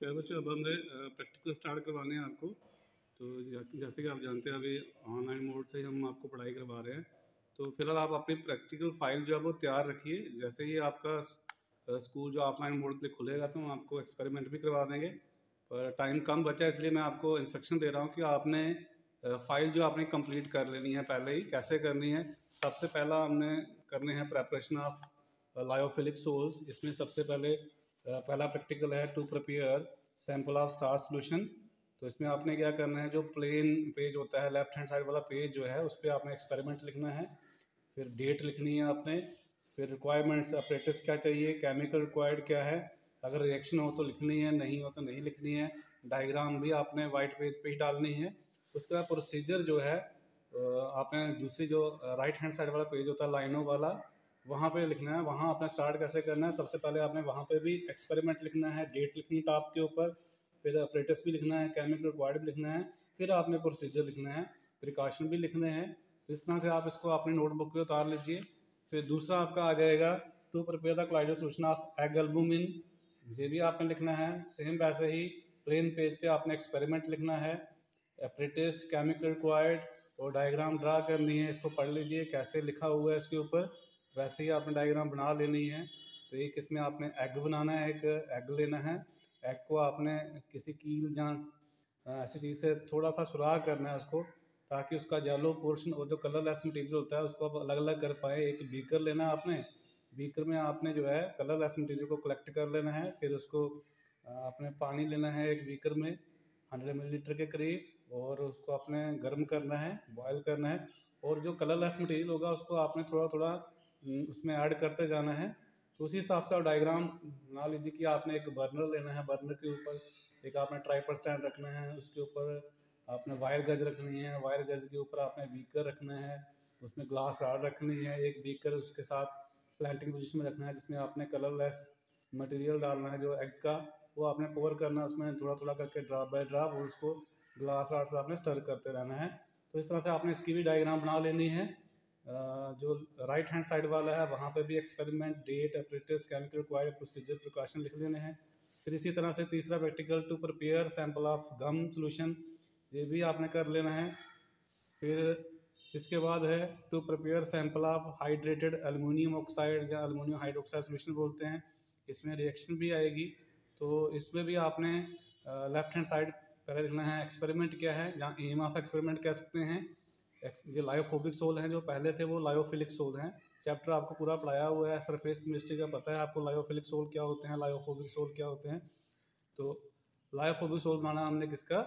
नमस्कार बच्चों। अब हमने प्रैक्टिकल स्टार्ट करवाने हैं आपको। तो जैसे कि आप जानते हैं अभी ऑनलाइन मोड से ही हम आपको पढ़ाई करवा रहे हैं। तो फिलहाल आप अपनी प्रैक्टिकल फाइल जो है वो तैयार रखिए। जैसे ही आपका स्कूल जो ऑफलाइन मोड पे खुलेगा तो हम आपको एक्सपेरिमेंट भी करवा देंगे। पर टाइम कम बचा है इसलिए मैं आपको इंस्ट्रक्शन दे रहा हूँ कि आपने फाइल जो आपने कंप्लीट कर लेनी है। पहले ही कैसे करनी है, सबसे पहला हमने करने हैं प्रेपरेशन ऑफ लायोफिलिक सोल्स। इसमें सबसे पहले पहला प्रैक्टिकल है to prepare sample of star solution. तो इसमें आपने क्या करना है, जो प्लेन पेज होता है लेफ्ट हैंड साइड वाला पेज जो है उस पर आपने एक्सपेरिमेंट लिखना है, फिर डेट लिखनी है आपने, फिर रिक्वायरमेंट्स अपरेटस क्या चाहिए, केमिकल रिक्वायर्ड क्या है, अगर रिएक्शन हो तो लिखनी है, नहीं हो तो नहीं लिखनी है, डायग्राम भी आपने वाइट पेज पे ही डालनी है। उसके बाद प्रोसीजर जो है आपने दूसरी जो राइट हैंड साइड वाला पेज होता है लाइनों वाला, वहाँ पे लिखना है। वहाँ आपने स्टार्ट कैसे करना है, सबसे पहले आपने वहाँ पे भी एक्सपेरिमेंट लिखना है, डेट लिखनी है टॉप के ऊपर, फिर अपरेटस भी लिखना है, केमिकल रिक्वायर्ड भी लिखना है, फिर आपने प्रोसीजर लिखना है, प्रिकॉशन भी लिखने हैं। तो इस तरह से आप इसको अपनी नोटबुक पे उतार लीजिए। फिर दूसरा आपका आ जाएगा to prepare the colloidal solution of egg albumin. ये भी आपने लिखना है। सेम वैसे ही प्लेन पेज पे आपने एक्सपेरिमेंट लिखना है, अपरेटस, केमिकल रिक्वायर्ड और डायग्राम ड्रा करनी है। इसको पढ़ लीजिए कैसे लिखा हुआ है इसके ऊपर, वैसे ही आपने डायग्राम बना लेनी है। तो एक इसमें आपने एग बनाना है, एक एग लेना है। एग को आपने किसी कील जहाँ ऐसी चीज़ से थोड़ा सा सुराख करना है उसको, ताकि उसका येलो पोर्शन और जो कलरलेस मटेरियल होता है उसको आप अलग अलग कर पाए। एक बीकर लेना है आपने, बीकर में आपने जो है कलरलेस मटेरियल को कलेक्ट कर लेना है। फिर उसको आपने पानी लेना है एक बीकर में 100 मिलीलीटर के करीब, और उसको आपने गर्म करना है, बॉयल करना है। और जो कलरलेस मटेरियल होगा उसको आपने थोड़ा थोड़ा उसमें ऐड करते जाना है। तो उसी हिसाब से आप डायग्राम बना लीजिए कि आपने एक बर्नर लेना है, बर्नर के ऊपर एक आपने ट्राइपॉड स्टैंड रखना है, उसके ऊपर आपने वायर गज रखनी है, वायर गज के ऊपर आपने बीकर रखना है, उसमें ग्लास रॉड रखनी है, एक बीकर उसके साथ स्लैंटिंग पोजीशन में रखना है, जिसमें आपने कलरलेस मटेरियल डालना है जो एग का, वो आपने पोर करना है उसमें थोड़ा थोड़ा करके ड्रॉप बाय ड्रॉप, और उसको ग्लास रॉड से आपने स्टर करते रहना है। तो इस तरह से आपने इसकी भी डायग्राम बना लेनी है। जो राइट हैंड साइड वाला है वहाँ पे भी experiment, date, apparatus, chemical required, procedure, precaution लिख लेने हैं। फिर इसी तरह से तीसरा practical to prepare sample of gum solution, ये भी आपने कर लेना है। फिर इसके बाद है to prepare sample of hydrated aluminium oxide या एल्युमिनियम हाइड्रोक्साइड सॉल्यूशन बोलते हैं। इसमें रिएक्शन भी आएगी। तो इसमें भी आपने लेफ्ट हैंड साइड पहले लिखना है एक्सपेरिमेंट क्या है, जहाँ एम ऑफ एक्सपेरिमेंट कह सकते हैं। ये लायोफोबिक सोल हैं, जो पहले थे वो लायोफिलिक सोल हैं। चैप्टर आपको पूरा पढ़ाया हुआ है, सरफेस केमिस्ट्री का पता है आपको, लायोफिलिक सोल क्या होते हैं, लायोफोबिक सोल क्या होते हैं। तो लायोफोबिक सोल माना हमने किसका,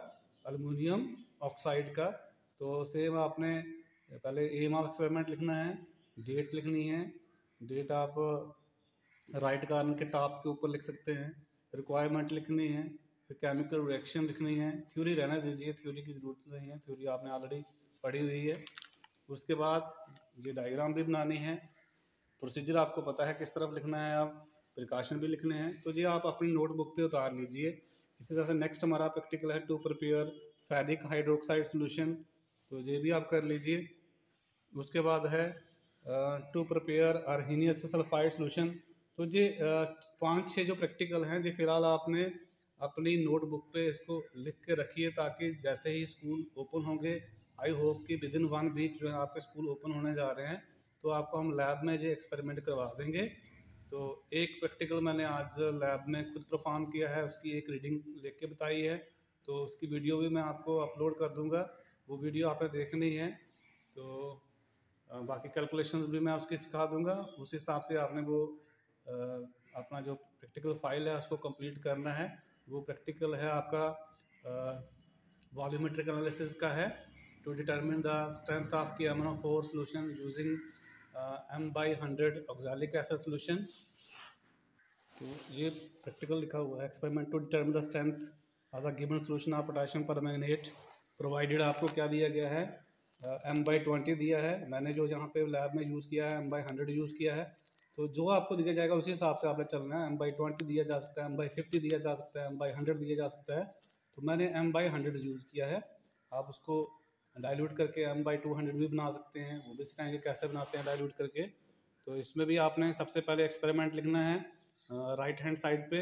एल्युमिनियम ऑक्साइड का। तो सेम आपने पहले एम ऑफ एक्सपेरिमेंट लिखना है, डेट लिखनी है, डेट आप राइट कार्नर के टॉप के ऊपर लिख सकते हैं, रिक्वायरमेंट लिखनी है, फिर केमिकल रिएक्शन लिखनी है। थ्योरी रहना दीजिए, थ्योरी की ज़रूरत नहीं है, थ्योरी आपने ऑलरेडी पढ़ी हुई है। उसके बाद ये डायग्राम भी बनानी है, प्रोसीजर आपको पता है किस तरफ लिखना है, आप प्रिकॉशन भी लिखने हैं। तो ये आप अपनी नोटबुक पे उतार लीजिए। इसी तरह से नेक्स्ट हमारा प्रैक्टिकल है to prepare ferric hydroxide solution, तो ये भी आप कर लीजिए। उसके बाद है to prepare Arrhenius sulphide solution. तो ये 5-6 जो प्रैक्टिकल हैं जी, फिलहाल आपने अपनी नोटबुक पे इसको लिख के रखिए, ताकि जैसे ही स्कूल ओपन होंगे, आई होप कि विद इन 1 वीक जो है आपके स्कूल ओपन होने जा रहे हैं, तो आपको हम लैब में जो एक्सपेरिमेंट करवा देंगे। तो एक प्रैक्टिकल मैंने आज लैब में खुद परफॉर्म किया है, उसकी एक रीडिंग लिख के बताई है। तो उसकी वीडियो भी मैं आपको अपलोड कर दूंगा, वो वीडियो आपने देखनी है। तो बाकी कैलकुलेशंस भी मैं उसकी सिखा दूंगा। उस हिसाब से आपने वो अपना जो प्रैक्टिकल फाइल है उसको कंप्लीट करना है। वो प्रैक्टिकल है आपका वॉल्यूमेट्रिक एनालिसिस का है, to determine the strength of K MnO4 solution using M/100 oxalic acid solution. तो ये प्रैक्टिकल लिखा हुआ है, experiment to determine the strength of the given solution of potassium permanganate provided. आपको क्या दिया गया है, M/20 दिया है। मैंने जो यहाँ पे लैब में यूज़ किया है M/100 यूज़ किया है। तो जो आपको दिया जाएगा उसी हिसाब से आपने चलना है। M/20 दिया जा सकता है, M/50 दिया जा सकता है, M/100 दिया जा सकता है। तो मैंने M/100 यूज़ किया है। आप उसको डाइल्यूट करके M/200 भी बना सकते हैं, वो भी सिखाएंगे कैसे बनाते हैं डाइल्यूट करके। तो इसमें भी आपने सबसे पहले एक्सपेरिमेंट लिखना है राइट हैंड साइड पे,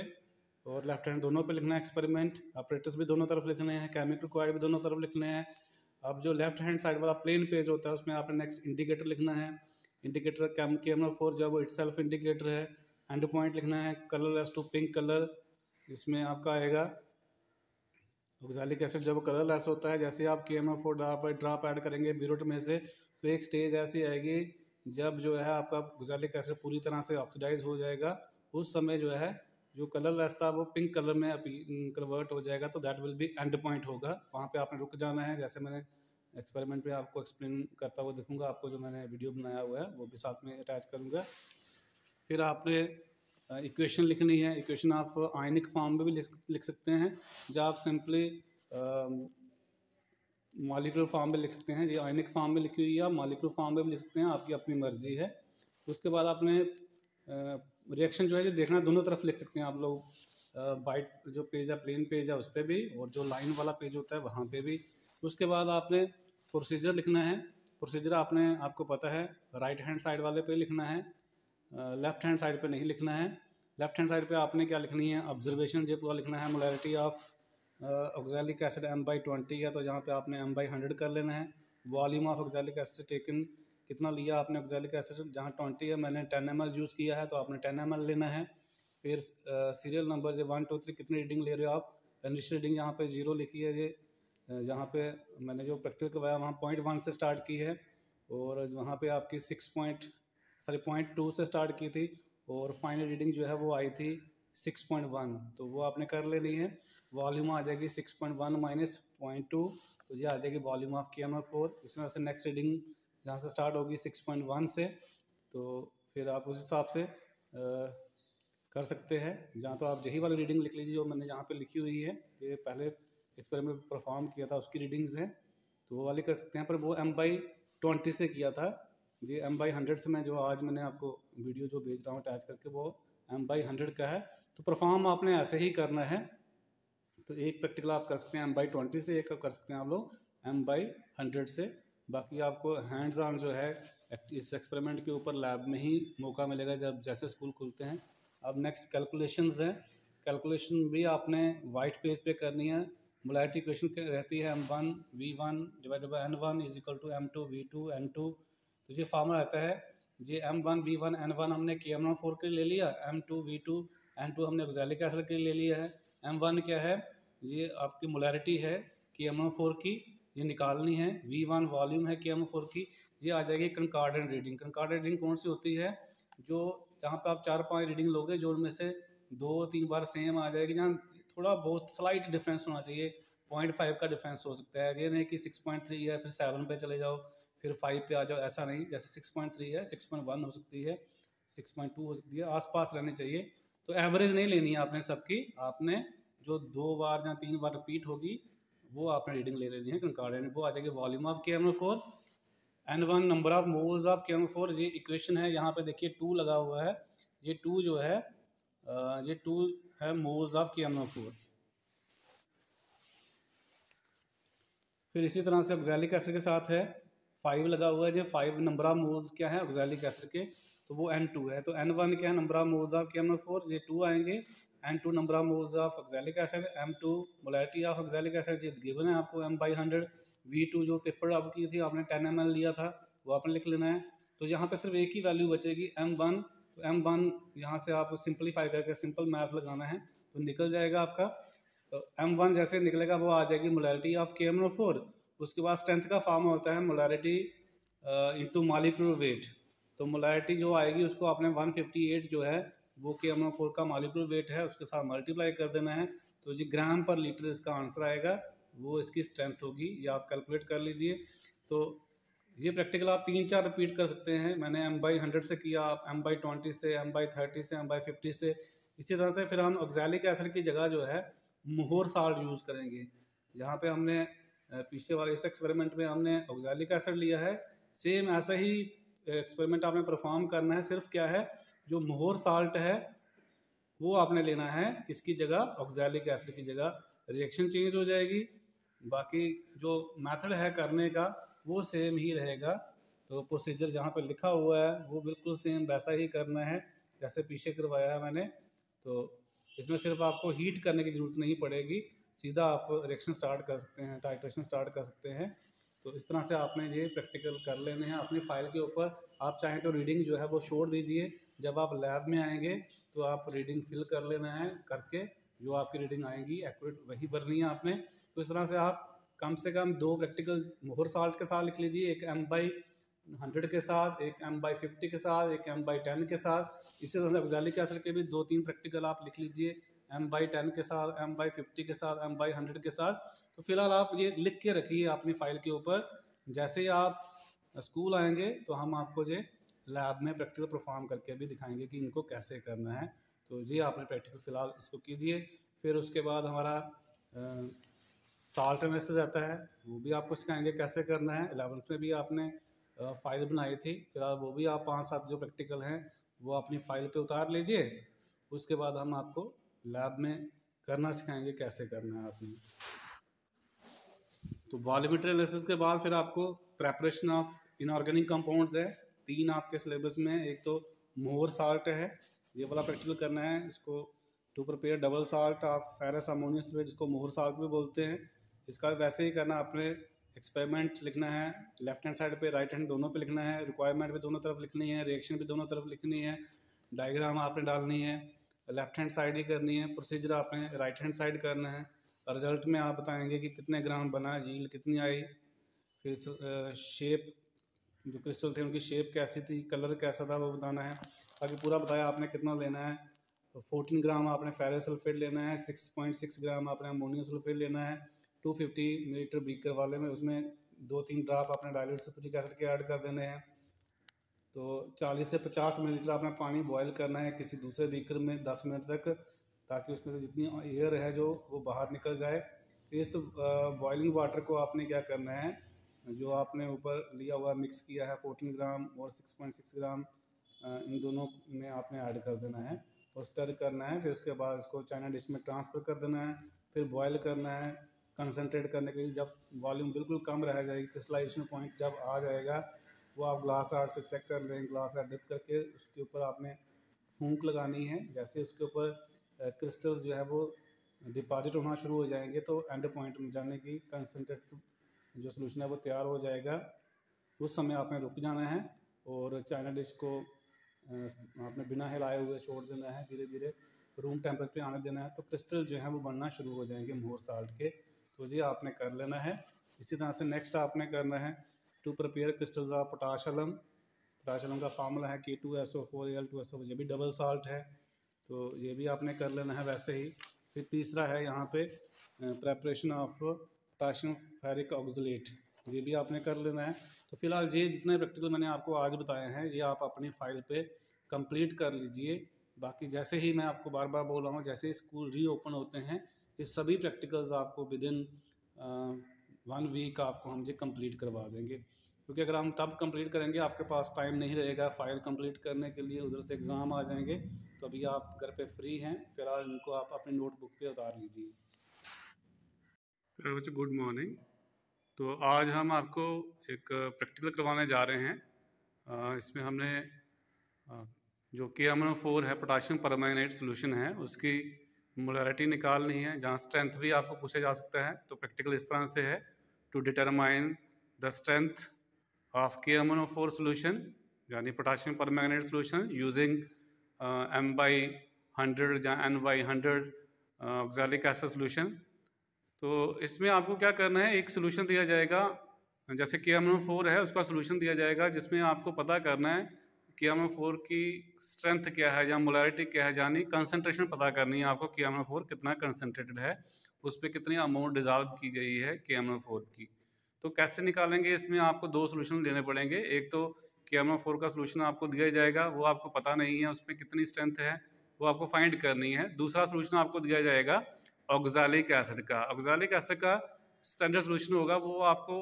और लेफ्ट हैंड दोनों पे लिखना है एक्सपेरिमेंट, ऑपरेटर्स भी दोनों तरफ लिखने हैं, केमिकल रिक्वायर्ड भी दोनों तरफ लिखने हैं। अब जो लेफ्ट हैंड साइड वाला प्लेन पेज होता है उसमें आपने नेक्स्ट इंडिकेटर लिखना है, इंडिकेटर KMF4 जो है वो इटसेल्फ इंडिकेटर है। एंड पॉइंट लिखना है colour as to pink colour, इसमें आपका आएगा ऑक्सैलिक एसिड जब कलर लेस होता है, जैसे आप KMF4 ड्रॉप ऐड करेंगे बीरूट में से तो एक स्टेज ऐसी आएगी जब जो है आपका ऑक्सैलिक एसिड पूरी तरह से ऑक्सीडाइज हो जाएगा, उस समय जो है जो कलर लेस था वो पिंक कलर में कन्वर्ट हो जाएगा, तो that will be and point होगा। वहाँ पे आपने रुक जाना है, जैसे मैंने एक्सपेरिमेंट में आपको एक्सप्लेन करता हुआ दिखूंगा, आपको जो मैंने वीडियो बनाया हुआ है वो भी साथ में अटैच करूँगा। फिर आपने इक्वेशन लिखनी है, इक्वेशन आप आयनिक फॉर्म में भी लिख सकते हैं, जब आप सिंपली मॉलिक्यूलर फॉर्म में लिख सकते हैं, ये आयनिक फॉर्म में लिखी हुई है, आप मॉलिक्यूलर फॉर्म में भी लिख सकते हैं, आपकी अपनी मर्जी है। उसके बाद आपने रिएक्शन जो है जो देखना दोनों तरफ लिख सकते हैं आप लोग, वाइट जो पेज है प्लेन पेज है उस पर भी, और जो लाइन वाला पेज होता है वहाँ पे भी। उसके बाद आपने प्रोसीजर लिखना है, प्रोसीजर आपको पता है राइट हैंड साइड वाले पे लिखना है, लेफ्ट हैंड साइड पे नहीं लिखना है। लेफ्ट हैंड साइड पे आपने क्या लिखनी है, ऑब्जर्वेशन जो पूरा लिखना है, molarity of oxalic acid M/20 है तो जहाँ पे आपने M/100 कर लेना है। Volume of oxalic acid taken, कितना लिया आपने ऑक्सैलिक एसिड, जहाँ 20 है मैंने 10 ml यूज़ किया है तो आपने 10 ml लेना है। फिर सीरियल नंबर जो 1 2 3 कितनी रीडिंग ले रहे हो आप, इनिशियल रीडिंग यहाँ पे 0 लिखी है, ये जहाँ पे मैंने जो प्रैक्टिकल करवाया वहाँ 0.1 से स्टार्ट की है, और वहाँ पे आपकी 0.2 से स्टार्ट की थी, और फाइनल रीडिंग जो है वो आई थी 6.1, तो वो आपने कर लेनी है। वॉल्यूम आ जाएगी 6.1 माइनस 0.2, तो ये आ जाएगी वॉल्यूम ऑफ KMF4। इस तरह से नेक्स्ट रीडिंग जहाँ से स्टार्ट होगी 6.1 से, तो फिर आप उस हिसाब से कर सकते हैं। जहाँ तो आप यही वाली रीडिंग लिख लीजिए जो मैंने यहाँ पे लिखी हुई है, ये पहले एक्सपेरिमेंट परफॉर्म किया था उसकी रीडिंग्स हैं, तो वो वाली कर सकते हैं। पर वो M/20 से किया था, ये M/100 से मैं जो आज मैंने आपको वीडियो जो भेज रहा हूँ अटैच करके वो M/100 का है, तो परफॉर्म आपने ऐसे ही करना है। तो एक प्रैक्टिकल आप कर सकते हैं M/20 से, एक कर सकते हैं आप लोग M/100 से। बाकी आपको हैंड्स ऑन जो है इस एक्सपेरिमेंट के ऊपर लैब में ही मौका मिलेगा जब जैसे स्कूल खुलते हैं। अब नेक्स्ट कैलकुलेशंस हैं, कैलकुलेशन भी आपने वाइट पेज पे करनी है। मोलैरिटी इक्वेशन रहती है M1 V1 divided by N1 is equal to M2 V2 N2, तो ये फार्मूला रहता है। ये M1 V1 N1 हमने KMF4 के लिए ले लिया, M2 V2 N2 हमने ऑक्सैलिक एसिड के लिए ले लिया है। M1 क्या है, ये आपकी मोलैरिटी है KMF4 की, ये निकालनी है। V1 वॉल्यूम है KMF4 की, ये आ जाएगी कंकॉर्डेंट रीडिंग। कंकॉर्डेंट रीडिंग कौन सी होती है, जो जहाँ पे आप 4-5 रीडिंग लोगे जो उनमें से 2-3 बार सेम आ जाएगी, जहाँ थोड़ा बहुत स्लाइट डिफरेंस होना चाहिए, 0.5 का डिफरेंस हो सकता है। ये नहीं कि 6.3 है फिर 7 पे चले जाओ फिर 5 पे आ जाओ, ऐसा नहीं। जैसे 6.3 है 6.1 हो सकती है, 6.2 हो सकती है, आसपास रहनी चाहिए। तो एवरेज नहीं लेनी है आपने सबकी, आपने जो 2 बार या 3 बार रिपीट होगी वो आपने रीडिंग ले लेनी है कंकॉर्डेंट, वो आ जाएगी volume of KMF4 N1 number of moles of KMF4। ये इक्वेशन है, यहाँ पे देखिए 2 लगा हुआ है, ये 2 जो है ये 2 है मोल्स ऑफ KMF4। फिर इसी तरह से ऑक्सैलिक एसिड के साथ है 5 लगा हुआ है, जो 5 नंबर ऑफ मोल्स क्या है ऑक्सैलिक एसिड के, तो वो N2 है। तो N1 क्या है number of moles of KMF4, ये 2 आएंगे। N2 number of moles of oxalic acid, M2 molarity of oxalic acid, ये गिवन है आपको M/100। V2 जो पेपर आपकी थी आपने 10 ml लिया था वो आपने लिख लेना है। तो यहाँ पे सिर्फ एक ही वैल्यू बचेगी M1, तो M1 यहाँ से आप सिंपलीफाई करके सिंपल मैथ लगाना है तो निकल जाएगा आपका। तो M1 जैसे निकलेगा वो आ जाएगी मोलैरिटी ऑफ KMF4। उसके बाद स्ट्रेंथ का फॉर्म होता है मोलैरिटी इंटू मॉलिक्यूलर वेट, तो मोलैरिटी जो आएगी उसको आपने 158 जो है वो KMF4 का मॉलिक्यूलर वेट है उसके साथ मल्टीप्लाई कर देना है, तो ये ग्राम पर लीटर इसका आंसर आएगा, वो इसकी स्ट्रेंथ होगी, ये आप कैलकुलेट कर लीजिए। तो ये प्रैक्टिकल आप 3-4 रिपीट कर सकते हैं। मैंने M/100 से किया, आप M/20 से, M/30 से, M/50 से। इसी तरह से फिर हम ऑक्सैलिक एसिड की जगह जो है मोहर साल्ट यूज़ करेंगे। जहाँ पे हमने पीछे वाले इस एक्सपेरिमेंट में हमने ऑक्सैलिक एसिड लिया है, सेम ऐसा ही एक्सपेरिमेंट आपने परफॉर्म करना है, सिर्फ क्या है जो मोहर साल्ट है वो आपने लेना है किसकी जगह, ऑक्सैलिक एसिड की जगह। रिएक्शन चेंज हो जाएगी, बाकी जो मेथड है करने का वो सेम ही रहेगा। तो प्रोसीजर जहाँ पे लिखा हुआ है वो बिल्कुल सेम वैसा ही करना है जैसे पीछे करवाया है मैंने। तो इसमें सिर्फ आपको हीट करने की ज़रूरत नहीं पड़ेगी, सीधा आप रिएक्शन स्टार्ट कर सकते हैं, टाइट्रेशन स्टार्ट कर सकते हैं। तो इस तरह से आपने ये प्रैक्टिकल कर लेने हैं अपनी फाइल के ऊपर। आप चाहें तो रीडिंग जो है वो छोड़ दीजिए, जब आप लैब में आएंगे तो आप रीडिंग फिल कर लेना है, करके जो आपकी रीडिंग आएगी एक्यूरेट वही भरनी है आपने। तो इस तरह से आप कम से कम 2 प्रैक्टिकल मोहर साल्ट के साथ लिख लीजिए, एक M/100 के साथ, एक M/50 के साथ, एक M/10 के साथ। इसी तरह से ऑक्सैलिक एसिड के भी 2-3 प्रैक्टिकल आप लिख लीजिए, M/10 के साथ, M/50 के साथ, M/100 के साथ। तो फिलहाल आप ये लिख के रखिए अपनी फाइल के ऊपर। जैसे ही आप स्कूल आएंगे तो हम आपको ये लैब में प्रैक्टिकल परफॉर्म करके भी दिखाएंगे कि इनको कैसे करना है। तो ये आपने प्रैक्टिकल फ़िलहाल इसको कीजिए। फिर उसके बाद हमारा साल्ट एनालिसिस रहता है, वो भी आपको सिखाएंगे कैसे करना है। 11th में भी आपने फाइल बनाई थी, फिलहाल वो भी आप 5-7 जो प्रैक्टिकल हैं वो अपनी फाइल पे उतार लीजिए। उसके बाद हम आपको लैब में करना सिखाएंगे कैसे करना है आपने। तो वॉल्यूमेट्री एनालिसिस के बाद फिर आपको प्रेपरेशन ऑफ इनऑर्गेनिक कंपाउंड्स है, 3 आपके सिलेबस में। एक तो मोर साल्ट है, ये वाला प्रैक्टिकल करना है। इसको to prepare double salt of ferrous ammonium sulphate, जिसको मोर साल्ट भी बोलते हैं। इसका वैसे ही करना, आपने एक्सपेरिमेंट लिखना है, लेफ्ट हैंड साइड पे राइट हैंड दोनों पे लिखना है, रिक्वायरमेंट भी दोनों तरफ लिखनी है, रिएक्शन भी दोनों तरफ लिखनी है, डायग्राम आपने डालनी है, लेफ्ट हैंड साइड ही करनी है, प्रोसीजर आपने राइट हैंड साइड करना है। रिजल्ट में आप बताएंगे कि कितने ग्राम बना, यील्ड कितनी आई, फिर शेप जो क्रिस्टल थे उनकी शेप कैसी थी, कलर कैसा था वो बताना है। बाकी पूरा बताया आपने कितना लेना है। 14 ग्राम आपने फेरस सल्फेट लेना है, 6.6 ग्राम आपने अमोनियम सल्फेट लेना है। 250 मिलीलीटर बीकर वाले में उसमें 2-3 ड्राप आपने डाइल्यूट सल्फ्यूरिक एसिड के ऐड कर देने हैं। तो 40 से 50 मिलीलीटर आपने पानी बॉयल करना है किसी दूसरे बीकर में 10 मिनट तक, ताकि उसमें से जितनी एयर है जो वो बाहर निकल जाए। इस बॉइलिंग वाटर को आपने क्या करना है, जो आपने ऊपर लिया हुआ मिक्स किया है 14 ग्राम और 6.6 ग्राम, इन दोनों में आपने ऐड कर देना है और स्टर करना है। फिर उसके बाद इसको चाइना डिश में ट्रांसफ़र कर देना है, फिर बॉयल करना है कंसनट्रेट करने के लिए। जब वॉल्यूम बिल्कुल कम रह जाएगी, क्रिस्टलाइजेशन पॉइंट जब आ जाएगा, वो आप ग्लास रॉड से चेक कर लें। ग्लास रॉड डिप करके उसके ऊपर आपने फूंक लगानी है। जैसे उसके ऊपर क्रिस्टल्स जो है वो डिपॉजिट होना शुरू हो जाएंगे तो एंड पॉइंट में जाने की कंसनट्रेट जो सोल्यूशन है वो तैयार हो जाएगा। उस समय आपने रुक जाना है और चाइना डिश को आपने बिना हिलाए हुए छोड़ देना है, धीरे धीरे रूम टेम्परेचर पे आने देना है। तो क्रिस्टल जो है वो बनना शुरू हो जाएंगे मोर साल्ट के। तो ये आपने कर लेना है। इसी तरह से नेक्स्ट आपने करना है to prepare crystals of potassium. Potassium का फार्मूला है K2SO4Al2SO4, ये भी डबल साल्ट है, तो ये भी आपने कर लेना है वैसे ही। फिर तीसरा है यहाँ पे preparation of potassium ferric oxalate, ये भी आपने कर लेना है। तो फिलहाल ये जितने प्रैक्टिकल मैंने आपको आज बताए हैं ये आप अपनी फाइल पे कंप्लीट कर लीजिए। बाकी जैसे ही मैं आपको बार बार बोल रहा हूँ, जैसे ही स्कूल रीओपन होते हैं ये सभी प्रैक्टिकल्स आपको विदिन 1 वीक आपको हम ये कंप्लीट करवा देंगे। क्योंकि अगर हम तब कंप्लीट करेंगे आपके पास टाइम नहीं रहेगा फाइल कंप्लीट करने के लिए, उधर से एग्ज़ाम आ जाएंगे। तो अभी आप घर पे फ्री हैं, फिलहाल इनको आप अपनी नोटबुक पे उतार लीजिए। बच्चों गुड मॉर्निंग। तो आज हम आपको एक प्रैक्टिकल करवाने जा रहे हैं। इसमें हमने जो KMnO4 है, पोटाशियम परमैंगनेट सोल्यूशन है, उसकी मोलैरिटी निकालनी है, जहाँ स्ट्रेंथ भी आपको पूछा जा सकता है। तो प्रैक्टिकल इस तरह से है, to determine the strength of KMnO4 solution यानी potassium permanganate solution using M/100 या N/100 ऑक्सैलिक एसिड सोल्यूशन। तो इसमें आपको क्या करना है, एक सोल्यूशन दिया जाएगा, जैसे KMnO4 है उसका सोल्यूशन दिया जाएगा, जिसमें आपको पता करना है KMnO4 की स्ट्रेंथ क्या है या मोलैरिटी क्या है, यानी कंसंट्रेशन पता करनी है आपको KMnO4 कितना कंसनट्रेटेड है, उस पर कितनी अमाउंट डिजॉल्व की गई है KMnO4 की। तो कैसे निकालेंगे, इसमें आपको 2 सोल्यूशन लेने पड़ेंगे। एक तो KMnO4 का सोल्यूशन आपको दिया जाएगा, वो आपको पता नहीं है उसमें कितनी स्ट्रेंथ है, वो आपको फाइंड करनी है। दूसरा सोल्यूशन आपको दिया जाएगा ऑक्सैलिक एसिड का। ऑक्सैलिक एसिड का स्टैंडर्ड सोल्यूशन होगा, वो आपको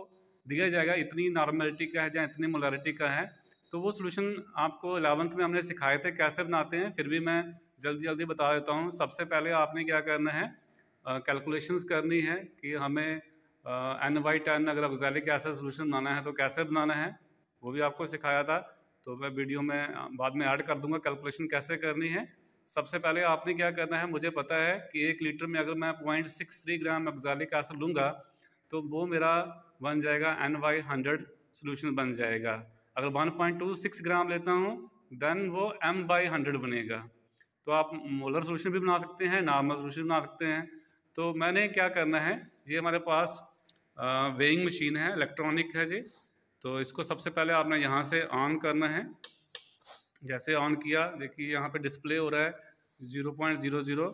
दिया जाएगा इतनी नॉर्मेलिटी का है या इतनी मोलैरिटी का है। तो वो सोल्यूशन आपको 11th में हमने सिखाए थे कैसे बनाते हैं, फिर भी मैं जल्दी जल्दी बता देता हूँ। सबसे पहले आपने क्या करना है, कैलकुलेशंस करनी है कि हमें N/10 अगर ऑक्सैलिक एसिड सोल्यूशन बनाना है तो कैसे बनाना है, वो भी आपको सिखाया था। तो मैं वीडियो में बाद में ऐड कर दूंगा कैलकुलेशन कैसे करनी है। सबसे पहले आपने क्या करना है, मुझे पता है कि 1 लीटर में अगर मैं 0.63 ग्राम ऑक्सैलिक एसिड लूँगा तो वो मेरा बन जाएगा N/100 सोल्यूशन बन जाएगा। अगर 1.26 ग्राम लेता हूँ देन वो M/100 बनेगा। तो आप मोलर सोल्यूशन भी बना सकते हैं, नॉर्मल सोल्यूशन बना सकते हैं। तो मैंने क्या करना है, ये हमारे पास वेइंग मशीन है, इलेक्ट्रॉनिक है जी। तो इसको सबसे पहले आपने यहाँ से ऑन करना है। जैसे ऑन किया, देखिए यहाँ पे डिस्प्ले हो रहा है 0.00।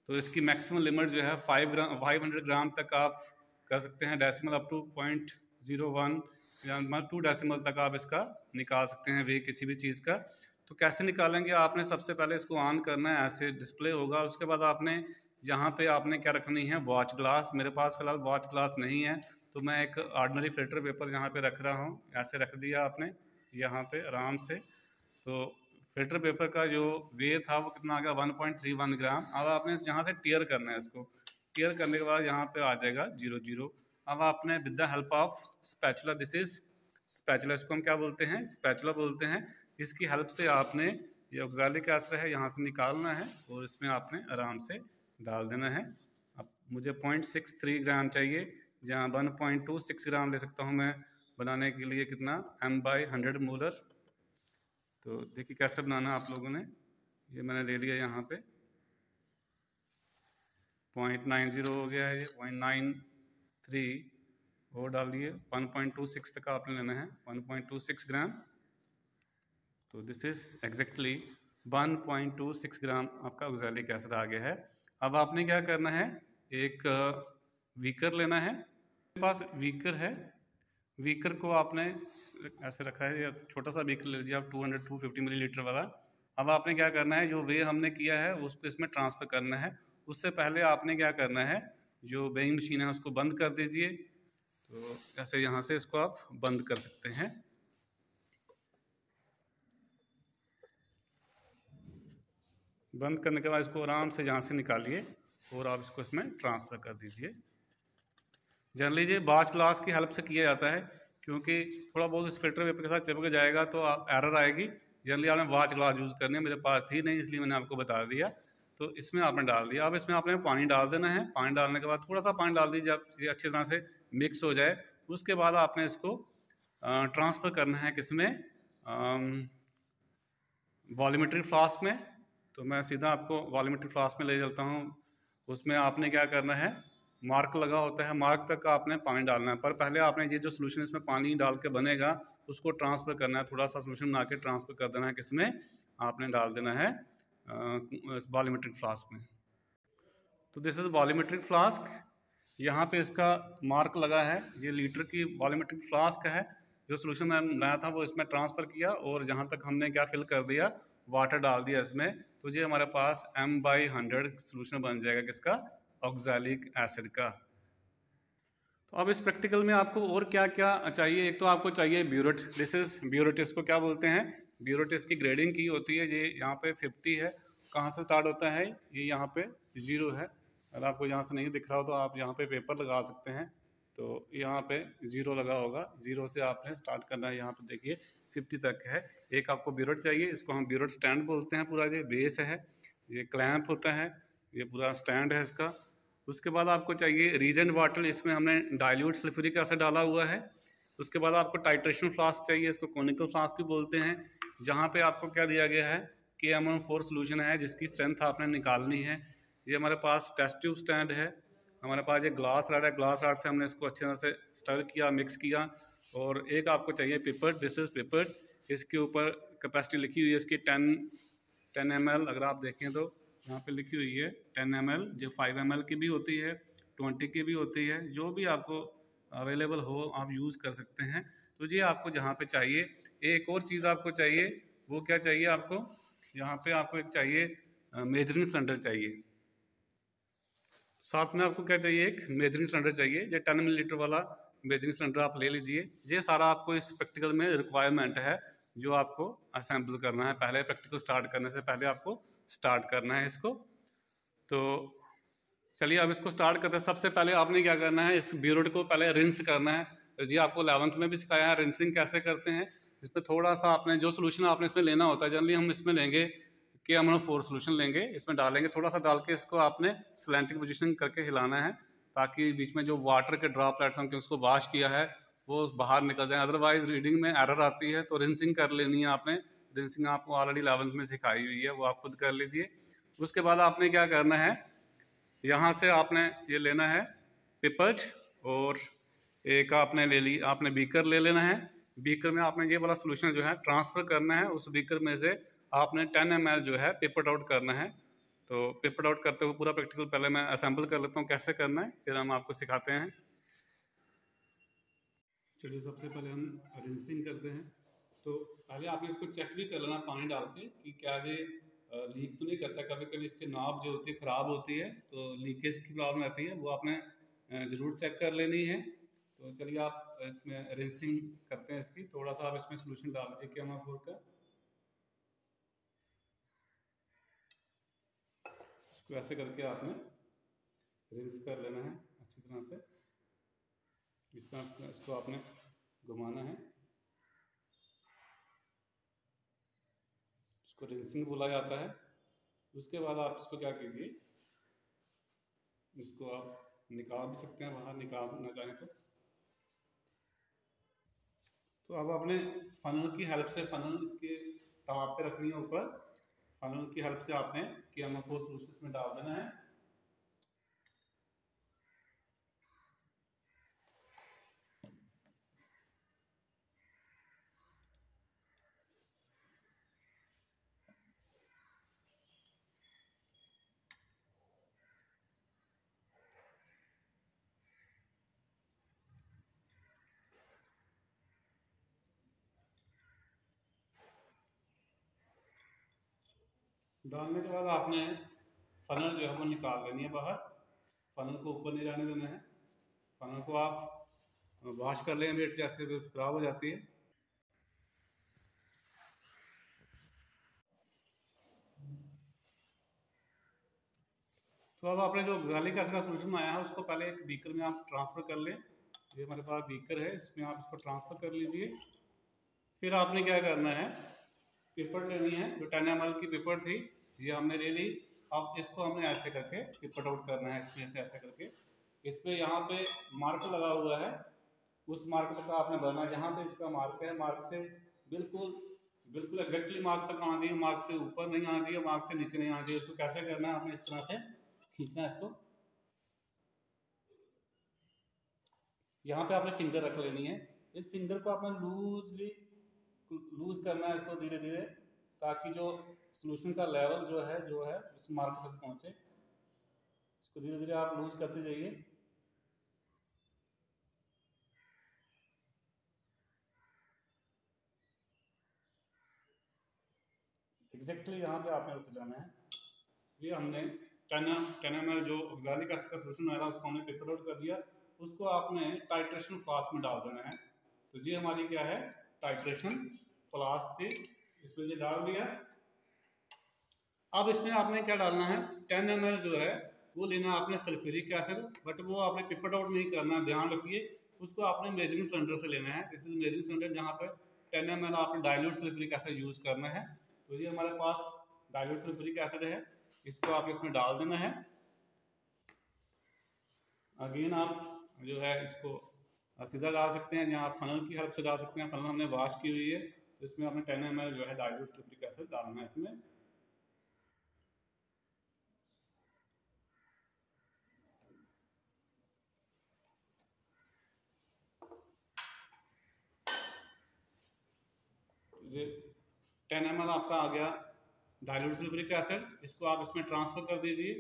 तो इसकी मैक्सिमम लिमिट जो है 500 ग्राम तक आप कर सकते हैं, डेसिमल अप टू 0.01 या 2 डेसिमल तक आप इसका निकाल सकते हैं वे किसी भी चीज़ का। तो कैसे निकालेंगे, आपने सबसे पहले इसको ऑन करना है, ऐसे डिस्प्ले होगा। उसके बाद आपने यहाँ पे आपने क्या रखनी है, वॉच ग्लास। मेरे पास फिलहाल वॉच ग्लास नहीं है तो मैं एक ऑर्डिनरी फिल्टर पेपर यहाँ पे रख रहा हूँ। ऐसे रख दिया आपने यहाँ पे आराम से। तो फिल्टर पेपर का जो वेट था वो कितना आ गया, 1.31 ग्राम। अब आपने यहाँ से टीयर करना है, इसको टीयर करने के बाद यहाँ पे आ जाएगा 0.0। अब आपने with the help of spatula, this is spatula, इसको हम क्या बोलते हैं, स्पैचुला बोलते हैं। इसकी हेल्प से आपने ये ऑक्सैलिक एसिड है यहाँ से निकालना है और इसमें आपने आराम से डाल देना है। अब मुझे 0.63 ग्राम चाहिए, जहाँ 1.26 ग्राम ले सकता हूँ मैं बनाने के लिए कितना, M/100 मोलर। तो देखिए कैसे बनाना आप लोगों ने, ये मैंने ले लिया यहाँ पे 0.90 हो गया है, ये 0.93 वो डाल दिए। 1.26 तक आपने लेना है, 1.26 ग्राम। तो दिस इज एग्जैक्टली 1.26 ग्राम आपका ऑक्सैलिक एसिड आ गया है। अब आपने क्या करना है, एक वीकर लेना है। मेरे पास वीकर है, वीकर को आपने ऐसे रखा है, या छोटा सा वीकर ले लीजिए आप 250 मिलीलीटर वाला। अब आपने क्या करना है, जो वे हमने किया है उसको इसमें ट्रांसफ़र करना है। उससे पहले आपने क्या करना है, जो वेइंग मशीन है उसको बंद कर दीजिए। तो ऐसे यहाँ से इसको आप बंद कर सकते हैं। बंद करने के बाद इसको आराम से यहाँ से निकालिए और आप इसको इसमें ट्रांसफ़र कर दीजिए। जनरली ये वॉच ग्लास की हेल्प से किया जाता है, क्योंकि थोड़ा बहुत इस फिल्टर पेपर के साथ चिपक जाएगा तो आप एरर आएगी। जनरली आपने वॉच ग्लास यूज़ करनी है, मेरे पास थी नहीं इसलिए मैंने आपको बता दिया। तो इसमें आपने डाल दिया। अब इसमें आपने पानी डाल देना है। पानी डालने के बाद थोड़ा सा पानी डाल दीजिए, जब ये अच्छी तरह से मिक्स हो जाए उसके बाद आपने इसको ट्रांसफ़र करना है किसमें, वॉल्यूमेट्रिक फ्लास्क में। तो मैं सीधा आपको वॉल्यूमेट्रिक फ्लास्क में ले चलता हूँ। उसमें आपने क्या करना है, मार्क लगा होता है, मार्क तक आपने पानी डालना है। पर पहले आपने ये जो सोल्यूशन इसमें पानी डाल के बनेगा उसको ट्रांसफ़र करना है, थोड़ा सा सोल्यूशन बना के ट्रांसफ़र कर देना है किसमें, आपने डाल देना है वॉल्यूमेट्रिक फ्लास्क में। तो दिस इज़ वॉल्यूमेट्रिक फ्लास्क। यहाँ पे इसका मार्क लगा है, ये लीटर की वॉल्यूमेट्रिक फ्लास्क है। जो सोल्यूशन मैंने बनाया था वो इसमें ट्रांसफ़र किया और जहाँ तक हमने क्या फिल कर दिया, वाटर डाल दिया इसमें। तो ये हमारे पास M/100 सोल्यूशन बन जाएगा किसका, ऑक्सैलिक एसिड का। तो अब इस प्रैक्टिकल में आपको और क्या क्या चाहिए, एक तो आपको चाहिए ब्यूरेट। दिस इज ब्यूरेट, इसको क्या बोलते हैं, ब्यूरेट। इसकी ग्रेडिंग की होती है, ये यहाँ पे 50 है। कहाँ से स्टार्ट होता है, ये यहाँ पे 0 है। अगर आपको यहाँ से नहीं दिख रहा हो तो आप यहाँ पे पेपर लगा सकते हैं। तो यहाँ पे 0 लगा होगा, 0 से आपने स्टार्ट करना है। यहाँ पे देखिए 50 तक है। एक आपको ब्यूरेट चाहिए, इसको हम ब्यूरेट स्टैंड बोलते हैं। पूरा ये बेस है, ये क्लैंप होता है, ये पूरा स्टैंड है इसका। उसके बाद आपको चाहिए रीजेंट वाटर, इसमें हमने डाइल्यूट सल्फ्यूरिक एसिड डाला हुआ है। उसके बाद आपको टाइट्रेशन फ्लास्क चाहिए, इसको कोनिकल फ्लास्क भी बोलते हैं। जहाँ पे आपको क्या दिया गया है, KMnO4 सोल्यूशन है जिसकी स्ट्रेंथ आपने निकालनी है। ये हमारे पास टेस्ट ट्यूब स्टैंड है, हमारे पास ये ग्लास रॉड है। ग्लास रॉड से हमने इसको अच्छी तरह से स्टर किया, मिक्स किया। और एक आपको चाहिए पेपर, दिस इज पेपर। इसके ऊपर कैपेसिटी लिखी हुई है इसकी 10 ml। अगर आप देखें तो यहाँ पे लिखी हुई है 10 ml। जो 5 ml की भी होती है, 20 की भी होती है, जो भी आपको अवेलेबल हो आप यूज़ कर सकते हैं। तो ये आपको जहाँ पे चाहिए। एक और चीज़ आपको चाहिए, वो क्या चाहिए आपको, यहाँ पे आपको एक चाहिए मेजरिंग सिलेंडर चाहिए। साथ में आपको क्या चाहिए, एक मेजरिंग सिलेंडर चाहिए। ये 10 मिलीलीटर वाला मेजरिंग सिलेंडर आप ले लीजिए। ये सारा आपको इस प्रैक्टिकल में रिक्वायरमेंट है जो आपको असेंबल करना है। पहले प्रैक्टिकल स्टार्ट करने से पहले आपको स्टार्ट करना है इसको। तो चलिए अब इसको स्टार्ट करते हैं। सबसे पहले आपने क्या करना है, इस ब्यूरेट को पहले रिंस करना है। जी आपको 11th में भी सिखाया है रिंसिंग कैसे करते हैं। इसमें थोड़ा सा आपने जो सोल्यूशन आपने इसमें लेना होता है, जनरली हम इसमें लेंगे के अमोनो 4 सोल्यूशन लेंगे, इसमें डालेंगे, थोड़ा सा डाल के इसको आपने स्लैंटिंग पोजीशन करके हिलाना है ताकि बीच में जो वाटर के ड्रॉपलेट्स हमने उसको वॉश किया है वो बाहर निकल जाए। अदरवाइज रीडिंग में एरर आती है, तो रिंसिंग कर लेनी है आपने। रिंसिंग आपको ऑलरेडी 11th में सिखाई हुई है, वो आप खुद कर लीजिए। उसके बाद आपने क्या करना है, यहाँ से आपने ये लेना है पिपर्ज, और एक आपने ले ली, आपने बीकर ले लेना है। बीकर में आपने ये वाला सोल्यूशन जो है ट्रांसफ़र करना है, उस बीकर में से आपने 10 ml जो है पेपर आउट करना है। तो पेपर आउट करते हुए पूरा प्रैक्टिकल पहले मैं असेंबल कर लेता हूँ कैसे करना है, फिर हम आपको सिखाते हैं। चलिए सबसे पहले हम रिंसिंग करते हैं। तो पहले आपने इसको चेक भी कर लेना पानी डाल के कि क्या ये लीक तो नहीं करता। कभी कभी इसकी नॉब जो होती है ख़राब होती है, तो लीकेज की प्रॉब्लम आती है, वो आपने ज़रूर चेक कर लेनी है। तो चलिए आप इसमें रिंसिंग करते हैं इसकी। थोड़ा सा आप इसमें सोल्यूशन डाल दीजिए Chema4 का। इसको ऐसे करके आपने रिंस कर लेना है अच्छी तरह से। इस तरह इसको आपने घुमाना है, इसको रिंसिंग बोला जाता है। उसके बाद आप इसको क्या कीजिए, इसको आप निकाल भी सकते हैं बाहर, निकालना चाहें तो अब आपने फनल की हेल्प से, फनल इसके टॉप पे रखनी है ऊपर, फनल की हेल्प से आपने Chema4 सोल्यूशन में डाल देना है। डालने के बाद आपने फनल जो है वो निकाल लेनी है बाहर। फनल को ऊपर नहीं जाने देना है। फनल को आप वॉश कर लें इमीडिएटली, जैसे खराब हो जाती है। तो अब आपने जो ऑक्सैलिक एसिड का सोल्यूशन आया है उसको पहले एक बीकर में आप ट्रांसफ़र कर लें। ये हमारे पास बीकर है, इसमें आप इसको ट्रांसफ़र कर लीजिए। फिर आपने क्या करना है, पिपट लेनी है, जो 10 ml की पिपट थी ये हमने ले ली। अब इसको हमने ऐसे करके पिपट आउट करना है, इसमें से ऐसे करके। इस पर यहाँ पे मार्क लगा हुआ है, उस मार्क तक आपने भरना। जहाँ पे इसका मार्क है, मार्क से बिल्कुल बिल्कुल एग्जैक्टली मार्क तक आना चाहिए, मार्क से ऊपर नहीं आना चाहिए, मार्क से नीचे नहीं आना चाहिए। इसको कैसे करना है, आपने इस तरह से खींचना है इसको। यहाँ पे आपने फिंगर रख लेनी है, इस फिंगर को आपने लूज करना है इसको धीरे धीरे, ताकि जो सोल्यूशन का लेवल जो है इस मार्क तक पहुँचे। इसको धीरे धीरे आप लूज करते जाइए। एग्जैक्टली यहाँ पे आपने रुक जाना है। ये हमने 10 ml जो ऑक्सैलिक एसिड का सोल्यूशन आया था उसको हमने पेपर आउट कर दिया। उसको आपने टाइट्रेशन फ्लास्क में डाल देना है। तो ये हमारी क्या है, टाइट्रेशन फ्लास्क थी, इसमें ये डाल दिया। अब इसमें आपने क्या डालना है, 10 ml जो है वो लेना आपने सल्फ्यूरिक एसिड, बट वो आपने पिपट आउट नहीं करना, ध्यान रखिए। उसको आपने मेजरिंग सिलेंडर से लेना है। दिस इज मेजरिंग सिलेंडर, जहाँ पे 10 ml आपने डाइल्यूट सल्फ्यूरिक एसिड यूज करना है। तो ये हमारे पास डाइल्यूट सल्फ्यूरिक एसिड है, इसको आप इसमें डाल देना है। अगेन आप जो है इसको सीधा डाल सकते हैं, यहाँ आप फनल की हेल्प से डाल सकते हैं। फनल हमने वॉश की हुई है, तो इसमें आपने 10 ml जो है डाइल्यूट सल्फ्यूरिक एसिड डालना है इसमें। ये 10 ml आपका आ गया डाइल्यूट सल्फ्यूरिक एसिड, इसको आप इसमें ट्रांसफर कर दीजिए।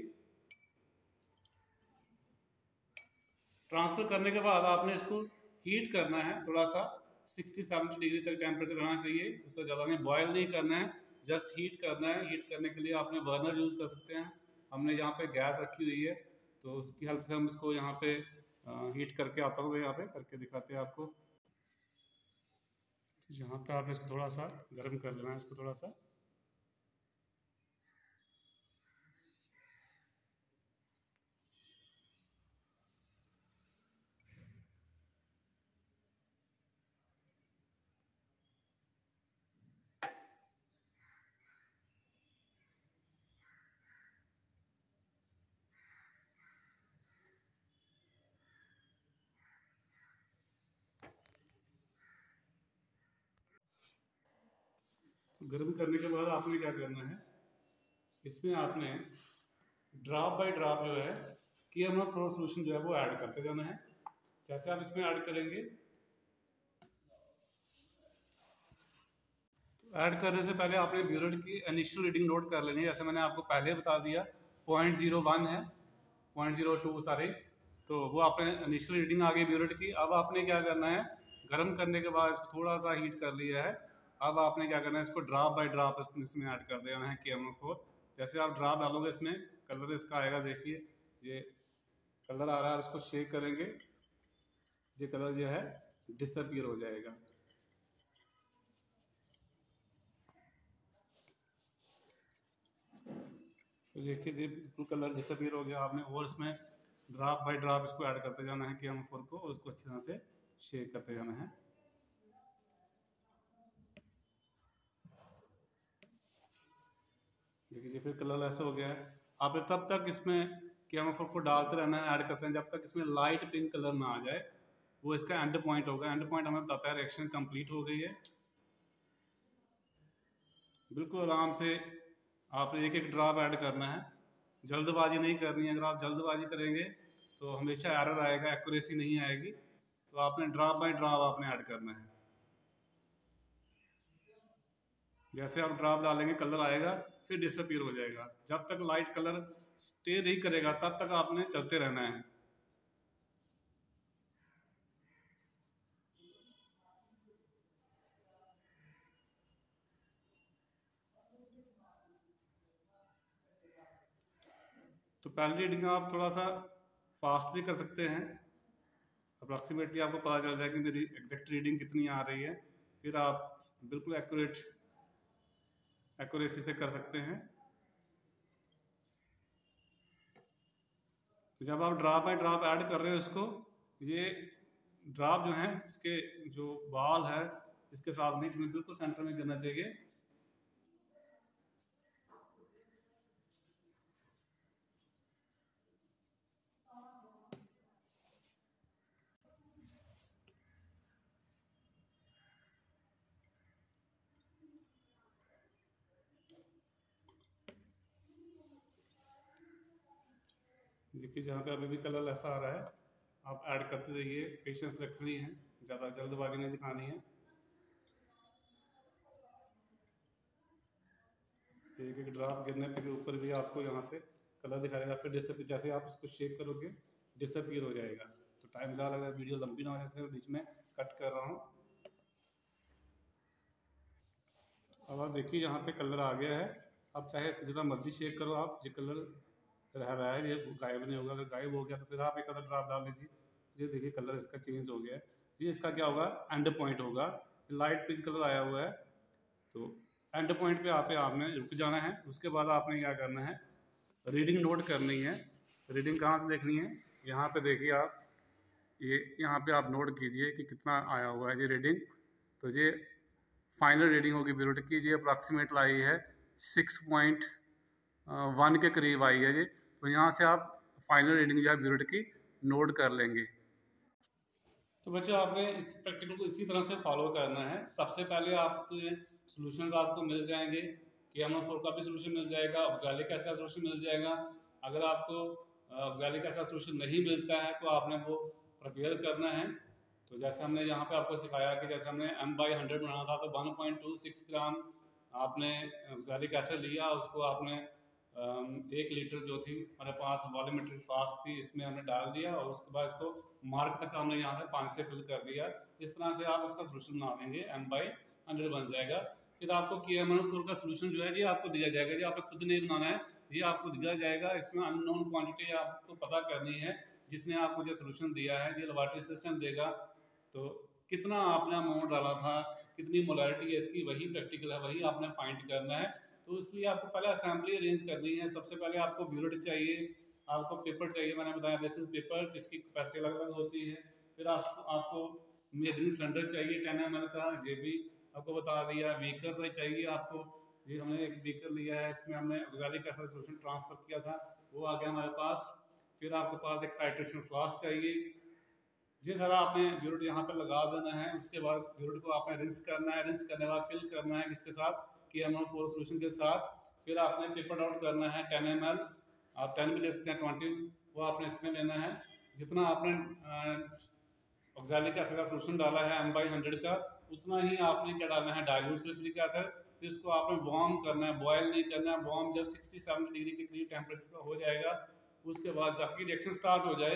ट्रांसफर करने के बाद आपने इसको हीट करना है थोड़ा सा, 60-70 डिग्री तक टेम्परेचर रहना चाहिए, उससे ज़्यादा नहीं, बॉयल नहीं करना है, जस्ट हीट करना है। हीट करने के लिए आपने बर्नर यूज़ कर सकते हैं। हमने यहाँ पे गैस रखी हुई है, तो उसकी हेल्प से हम इसको यहाँ पे हीट करके आता हूँ, यहाँ पे करके दिखाते हैं आपको। यहाँ पे आप इसको थोड़ा सा गर्म कर लेना है, इसको थोड़ा सा। गर्म करने के बाद आपने क्या करना है, इसमें आपने ड्रॉप बाय ड्रॉप जो है KMF फ्लोर सोल्यूशन जो है वो ऐड करते जाना है। जैसे आप इसमें ऐड करेंगे, ऐड करने से पहले आपने ब्यूरेट की इनिशियल रीडिंग नोट कर लेनी है। जैसे मैंने आपको पहले बता दिया 0.01 है, 0.02 सॉरी, तो वो आपने इनिशियल रीडिंग आ गई ब्यूरेट की। अब आपने क्या करना है, गर्म करने के बाद इसको थोड़ा सा हीट कर लिया है, अब आपने क्या करना है, इसको ड्रॉप बाय ड्रॉप इसमें ऐड कर देना है KMF4। जैसे आप ड्रॉप डालोगे इसमें कलर इसका आएगा, देखिए ये कलर आ रहा है, इसको शेक करेंगे, ये कलर जो है डिसअपीयर हो जाएगा। तो देखिए बिल्कुल कलर डिसअपीयर हो गया आपने, और इसमें ड्रॉप बाय ड्रॉप इसको ऐड करते जाना है KMF4 को, और उसको अच्छी तरह से शेक करते जाना है। देखिए फिर कलर ऐसा हो गया है। आप तब तक इसमें KMF4 को डालते रहना है, ऐड करते हैं जब तक इसमें लाइट पिंक कलर ना आ जाए, वो इसका एंड पॉइंट होगा। एंड पॉइंट हमें बताता है रिएक्शन कंप्लीट हो गई है। बिल्कुल आराम से आप एक एक ड्रॉप ऐड करना है, जल्दबाजी नहीं करनी है। अगर आप जल्दबाजी करेंगे तो हमेशा एरर आएगा, एक्यूरेसी नहीं आएगी। तो आपने ड्रॉप बाय ड्रॉप आपने ऐड करना है। जैसे आप ड्रॉप डालेंगे कलर आएगा, फिर डिसअपीयर हो जाएगा। जब तक लाइट कलर स्टे नहीं करेगा तब तक आपने चलते रहना है। तो पहली रीडिंग आप थोड़ा सा फास्ट भी कर सकते हैं, अप्रॉक्सीमेटली आपको पता चल जाए कि मेरी एग्जैक्ट रीडिंग कितनी आ रही है, फिर आप बिल्कुल एक्यूरेसी से कर सकते हैं। तो जब आप ड्रॉप बाय ड्रॉप ऐड कर रहे हो इसको, ये ड्रॉप जो है इसके जो बॉल है इसके साथ नहीं, बिल्कुल सेंटर में गिरना चाहिए। देखिए जहाँ पे अभी भी कलर ऐसा आ रहा है, आप ऐड करते रहिए, पेशेंस रखनी है, ज़्यादा जल्दबाजी नहीं दिखानी है। एक एक ड्रॉप गिरने के ऊपर भी आपको यहाँ पे कलर दिखाएगा, फिर डिसअपीयर, जैसे आप इसको शेक करोगे डिसअपीयर हो जाएगा। तो टाइम ज़्यादा लगेगा, वीडियो लंबी ना हो जाए, बीच में कट कर रहा हूँ। अब आप देखिए यहाँ पे कलर आ गया है। अब चाहे इसको जितना मर्जी शेक करो आप, ये कलर रह रहा है, ये गायब नहीं होगा। अगर गायब हो गया तो फिर आप एक कलर ड्रॉप डाल लीजिए, ये देखिए कलर इसका चेंज हो गया है। ये इसका क्या होगा, एंड पॉइंट होगा। लाइट पिंक कलर आया हुआ है, तो एंड पॉइंट पे आपने रुक जाना है। उसके बाद आपने क्या करना है, रीडिंग नोट करनी है। रीडिंग कहाँ से देखनी है, यहाँ पे देखिए आप, ये यहाँ पे आप नोट कीजिए कि कितना आया हुआ है ये रीडिंग। तो ये फाइनल रीडिंग होगी ब्यूरेट की, ये अप्रॉक्सीमेट आई है 6.1 के करीब आई है ये। तो यहाँ से आप फाइनल रीडिंग जो है ब्यूरेट की नोट कर लेंगे। तो बच्चों आपने इस प्रैक्टिकल को इसी तरह से फॉलो करना है। सबसे पहले आपके सॉल्यूशंस आपको मिल जाएंगे, KMF4 का भी सॉल्यूशन मिल जाएगा, ऑक्सैलिक एसिड का सॉल्यूशन मिल जाएगा। अगर आपको ऑक्सैलिक एसिड का सॉल्यूशन नहीं मिलता है तो आपने वो प्रिपेयर करना है। तो जैसे हमने यहाँ पे आपको सिखाया कि जैसे हमने M/100 बनाना था, तो 1.26 ग्राम आपने ऑक्सैलिक एसिड लिया, उसको आपने 1 लीटर जो थी हमारे पास वॉल्यूमेट्रिक फ्लास्क थी, इसमें हमने डाल दिया, और उसके बाद इसको मार्क तक हमने यहाँ से पानी से फिल कर दिया। इस तरह से आप इसका सोल्यूशन बना लेंगे, M/100 बन जाएगा। फिर आपको KMF4 का सोल्यूशन जो है ये आपको दिया जाएगा, ये आपको खुद नहीं बनाना है, ये आपको दिया जाएगा। इसमें अननोन क्वांटिटी आपको पता करनी है। जिसने आपको जो सोल्यूशन दिया है, ये लेबोरेटरी सिस्टम देगा, तो कितना आपने अमाउंट डाला था, कितनी मोलारिटी है इसकी, वही प्रैक्टिकल है, वही आपने फाइंड करना है। तो इसलिए आपको पहले असेंबली अरेंज करनी है। सबसे पहले आपको ब्यूरेट चाहिए, आपको पेपर चाहिए, मैंने बताया दिस इज पेपर, जिसकी कैपेसिटी अलग अलग होती है। फिर आपको मेजरिंग सिलेंडर चाहिए 10 ml का, ये भी आपको बता दिया। बीकर चाहिए आपको, ये हमने एक बीकर लिया है, इसमें हमने ऑक्सैलिक एसिड सॉल्यूशन ट्रांसफर किया था, वो आ गया हमारे पास। फिर आपके पास एक टाइट्रेशन फ्लास्क चाहिए, ये सारा आपने ब्यूरेट यहाँ पे लगा देना है। उसके बाद ब्यूरेट को आपने रिंस करना है, रिंस करने के बाद फिल करना है, जिसके साथ KMnO4 सोल्यूशन के साथ। फिर आपने पेपर आउट करना है 10 ml, आप 10 भी ले सकते हैं, 20 वो आपने इसमें लेना है। जितना आपने ऑक्सैलिक एसिड का सोल्यूशन डाला है M/100 का, उतना ही आपने क्या डालना है, डाइल्यूट सल्फ्यूरिक एसिड। फिर इसको आपने वार्म करना है, बॉयल नहीं करना है। वार्म जब 60-70 डिग्री के करीब टेम्परेचर का हो जाएगा, उसके बाद जबकि रिएक्शन स्टार्ट हो जाए,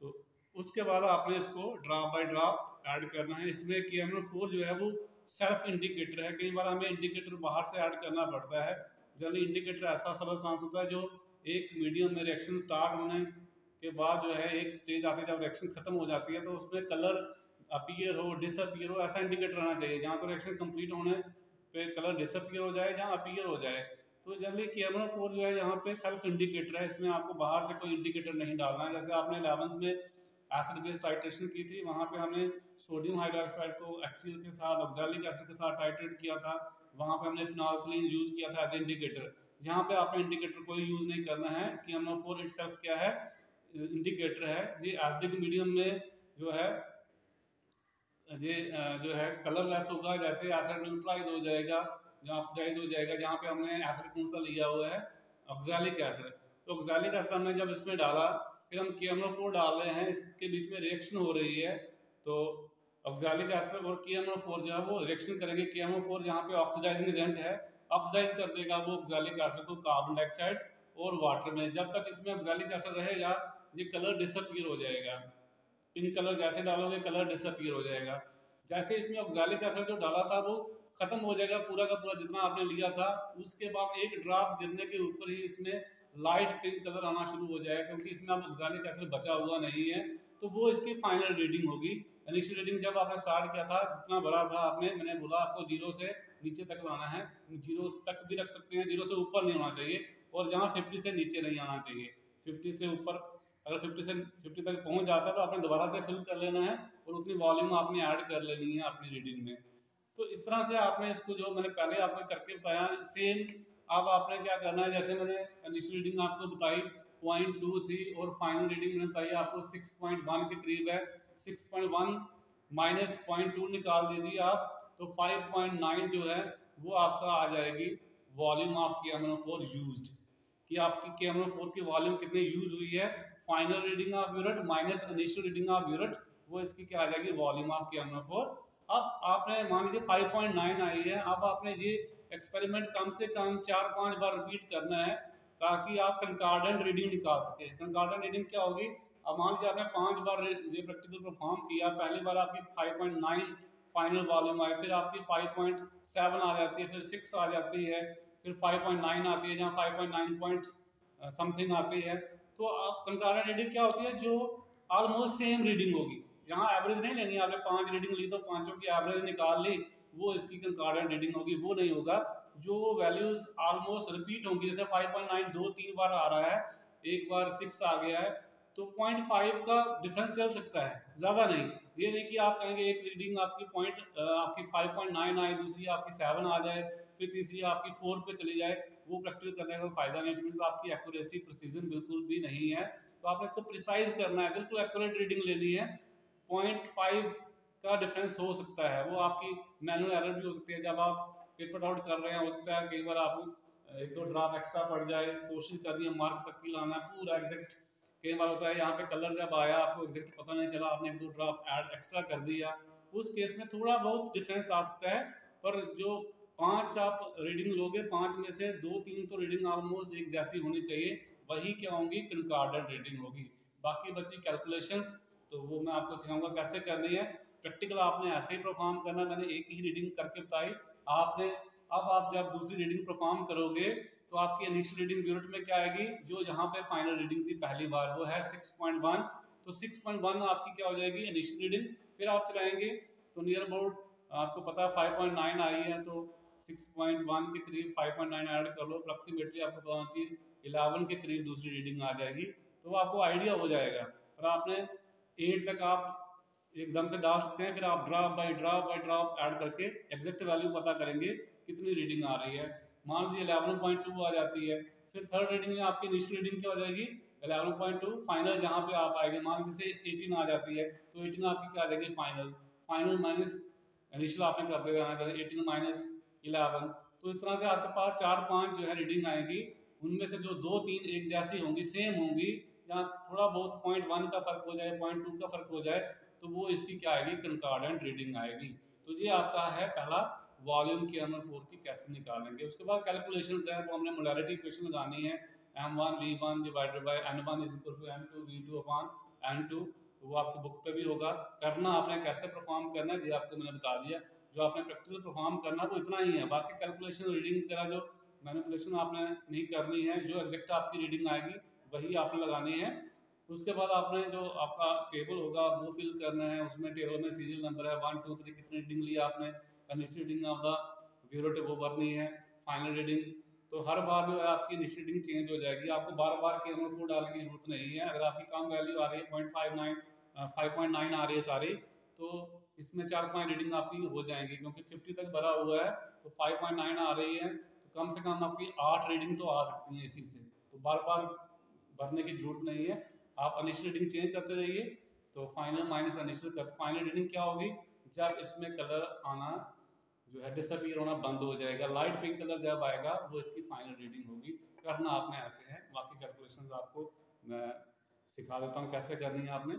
तो उसके बाद आपने इसको ड्रॉप बाय ड्रॉप ऐड करना है। इसमें KMnO4 जो है वो सेल्फ इंडिकेटर है, कई बार हमें इंडिकेटर बाहर से ऐड करना पड़ता है। जनरली इंडिकेटर ऐसा सबस्टांस होता है जो एक मीडियम में रिएक्शन स्टार्ट होने के बाद जो है एक स्टेज आती है जब रिएक्शन खत्म हो जाती है, तो उसमें कलर अपीयर हो डिसअपीयर हो, ऐसा इंडिकेटर रहना चाहिए जहाँ तो रिएक्शन कंप्लीट होने पे कलर डिसअपीयर हो जाए, जहाँ अपीयर हो जाए। तो जनरली KMnO4 जो है यहाँ पे सेल्फ इंडिकेटर है, इसमें आपको बाहर से कोई इंडिकेटर नहीं डालना है। जैसे आपने 11th में एसिड बेस टाइट्रेशन की थी, वहाँ पे हमने सोडियम हाइड्रोक्साइड को HCl के साथ ऑक्सैलिक एसिड के साथ टाइट्रेट किया था, वहाँ पे हमने फिनोल्फथलीन यूज किया था एज इंडिकेटर। यहाँ पे आपने इंडिकेटर कोई यूज नहीं करना है। KMnO4 इटसेल्फ क्या है, इंडिकेटर है। ये एसिडिक मीडियम में जो है ये जो है कलरलेस होगा, जैसे एसिड न्यूट्रलाइज हो जाएगा, जहाँ ऑक्सीडाइज हो जाएगा, जहाँ पे हमने एसिड कौन सा लिया हुआ है, ऑक्सैलिक एसिड। तो ऑक्सैलिक एसिड हमने जब इसमें डाला, फिर हम KMnO4 डाल रहे हैं, इसके बीच में रिएक्शन हो रही है, तो ऑक्सैलिक एसिड और KMnO4 जो है वो रिएक्शन करेंगे। KMnO4 यहाँ पे ऑक्सीडाइजिंग एजेंट है, ऑक्सीडाइज कर देगा वो ऑक्सैलिक एसिड को कार्बन डाइऑक्साइड और वाटर में। जब तक इसमें ऑक्सैलिक एसिड रहेगा, ये कलर डिसअपीयर हो जाएगा। पिंक कलर जैसे डालोगे कलर डिसअपीयर हो जाएगा। जैसे इसमें ऑक्सैलिक एसिड जो डाला था वो खत्म हो जाएगा पूरा का पूरा जितना आपने लिया था, उसके बाद एक ड्रॉप गिरने के ऊपर ही इसमें लाइट पिंक कलर आना शुरू हो जाएगा, क्योंकि इसमें अब ऑक्सैलिक एसिड बचा हुआ नहीं है। तो वो इसकी फाइनल रीडिंग होगी। इनिशियल रीडिंग जब आपने स्टार्ट किया था, जितना भरा था आपने, मैंने बोला आपको 0 से नीचे तक लाना है। 0 तक भी रख सकते हैं, 0 से ऊपर नहीं होना चाहिए, और जहाँ 50 से नीचे नहीं आना चाहिए। 50 से ऊपर अगर 50 तक पहुंच जाता है तो आपने दोबारा से फिल कर लेना है, और उतनी वॉल्यूम आपने ऐड कर लेनी है अपनी रीडिंग में। तो इस तरह से आपने इसको, जो मैंने पहले आपको करके बताया, सेम अब आपने क्या करना है। जैसे मैंने इनिशियल रीडिंग आपको बताई 0.2 थी, और फाइनल रीडिंग मैंने बताई आपको 6.1 के करीब है। 6.1 माइनस 0.2 निकाल दीजिए आप, तो 5.9 जो है वो आपका आ जाएगी वॉल्यूम ऑफ KMnO4 यूज्ड, कि आपकी KMnO4 की वॉल्यूम कितनी यूज हुई है। Final reading of unit minus initial reading of unit, वो इसकी क्या आ जाएगी, वॉल्यूम ऑफ KMnO4। अब आपने मान लीजिए 5.9 आई है, अब आपने ये एक्सपेरिमेंट कम से कम 4-5 बार रिपीट करना है, ताकि आप कंकॉर्डेंट रीडिंग निकाल सके। कंकॉर्डेंट रीडिंग क्या होगी, अब मान लीजिए आपने 5 बार ये प्रैक्टिकल परफॉर्म किया, पहली बार आपकी 5.9 फाइनल वॉल्यूम आई, फिर आपकी 5.7 आ जाती है, फिर 6 आ जाती है, फिर 5.9 आती है, जहाँ 5.9 पॉइंट समथिंग आती है। तो आप कंकॉर्डेंट रीडिंग क्या होती है, जो ऑलमोस्ट सेम रीडिंग होगी। यहाँ एवरेज नहीं लेनी, आपने 5 रीडिंग ली तो पांचों की एवरेज निकाल ली, वो इसकी कंकॉर्डेंट रीडिंग होगी। वो नहीं होगा, जो वैल्यूज ऑलमोस्ट रिपीट होंगी। जैसे 5.9 2-3 बार आ रहा है, एक बार 6 आ गया है, तो 0.5 का डिफरेंस चल सकता है, ज्यादा नहीं। ये नहीं कि आप कहेंगे एक रीडिंग आपकी आपकी 5.9 आई, दूसरी आपकी 7 आ जाए, फिर तीसरी आपकी 4 पे चली जाए, वो प्रैक्टिकल करने का फायदा नहीं। मींस आपकी एक्यूरेसी प्रिसीजन बिल्कुल भी नहीं है। तो आपने इसको प्रिसाइज करना है, बिल्कुल एक्यूरेट रीडिंग लेनी है। 0.5 का डिफरेंस हो सकता है, वो आपकी मैनुअल एरर भी हो सकती है। जब आप पेपर आउट कर रहे हैं, हो सकता है कई बार आप 1-2 ड्रॉप एक्स्ट्रा पड़ जाए, कोशिश कर दी मार्क तक की लाना पूरा एग्जैक्ट। कई बार होता है यहाँ पे कलर जब आया आपको एग्जैक्ट पता नहीं चला, आपने 1-2 ड्रॉप ऐड एक्स्ट्रा कर दिया, उस केस में थोड़ा बहुत डिफरेंस आ सकता है। पर जो 5 आप रीडिंग लोगे, 5 में से 2-3 तो रीडिंग ऑलमोस्ट एक जैसी होनी चाहिए, वही क्या होंगी, कंकॉर्डेंट रीडिंग होगी। बाकी बची कैलकुलेशंस, तो वो मैं आपको सिखाऊंगा कैसे करनी है। प्रैक्टिकल आपने ऐसे ही परफॉर्म करना, मैंने एक ही रीडिंग करके बताई आपने। अब आप जब दूसरी रीडिंग परफॉर्म करोगे, तो आपकी इनिशियल रीडिंग यूनिट में क्या आएगी, जो यहाँ पे फाइनल रीडिंग थी पहली बार, वो है 6.1। तो 6.1 आपकी क्या हो जाएगी, इनिशियल रीडिंग। फिर आप चलाएंगे तो नियर अबाउट आपको पता है 5.9 आई है, तो 6.1 के करीब 5.9 ऐड कर लो, अप्रॉक्सीमेटली आपको पता चाहिए 11 के करीब दूसरी रीडिंग आ जाएगी। तो आपको आइडिया हो जाएगा। और आपने 8 तक आप एकदम से डाल सकते हैं, फिर आप ड्रॉप बाय ड्रॉप ऐड करके एग्जैक्ट वैल्यू पता करेंगे कितनी रीडिंग आ रही है। मान लीजिए 11.2 आ जाती है, फिर थर्ड रीडिंग में आपकी इनिशियल रीडिंग क्या हो जाएगी, 11.2। फाइनल जहाँ पे आप आएंगे, मान लीजिए 18 आ जाती है, तो 18 आपकी क्या आ जाएगी, फाइनल माइनस इनिशियल आपने करते जाना, 18 माइनस 11, तो इस तरह से आपके पास 4-5 जो है रीडिंग आएगी, उनमें से जो 2-3 एक जैसी होंगी, सेम होंगी, या थोड़ा बहुत 0.1 का फर्क हो जाए, 0.2 का फर्क हो जाए, तो वो इसकी क्या आएगी, कंकॉर्डेंट रीडिंग आएगी। तो ये आपका है पहला वॉल्यूम KML4 की कैसे निकालेंगे। उसके बाद कैलकुलेशंस है, वो हमने मोलैरिटी इक्वेशन लगानी है, M1V1 divided by N1 is equal to M2V2 upon N2। वो आपकी बुक पे भी होगा। करना आपने कैसे परफॉर्म करना है ये आपको मैंने बता दिया। जो आपने प्रैक्टिकल परफॉर्म करना वो इतना ही है, बाकी कैलकुलेशन रीडिंग वगैरह जो मैनिपुलेशन आपने नहीं करनी है, जो एग्जैक्ट आपकी रीडिंग आएगी वही आपने लगानी है। उसके बाद आपने जो आपका टेबल होगा वो फिल करना है, उसमें टेबल में सीरियल नंबर है 1 2 3 कितनी रीडिंग ली आपने, initial reading of the bureau वो भरनी है, फाइनल रीडिंग। तो हर बार जो है आपकी इनिशियल रीडिंग चेंज हो जाएगी, आपको बार बार KML कोड डालने की जरूरत नहीं है। अगर आपकी कम वैल्यू आ रही है 0.59 5.9 आ रही है सारी, तो इसमें 4-5 रीडिंग आपकी हो जाएंगी, क्योंकि 50 तक भरा हुआ है तो 5.9 आ रही है, तो कम से कम आपकी 8 रीडिंग तो आ सकती है इसी से। तो बार बार भरने की जरूरत नहीं है, आप इनिशियल रीडिंग चेंज करते जाइए। तो फाइनल माइनस इनिशियल कर, फाइनल रीडिंग क्या होगी, जब इसमें कलर आना जो है डिसअपीयर होना बंद हो जाएगा, लाइट पिंक कलर जब आएगा वो इसकी फाइनल रीडिंग होगी। करना आपने ऐसे है, बाकी कैलकुलेशंस आपको मैं सिखा देता हूँ कैसे करनी है आपने।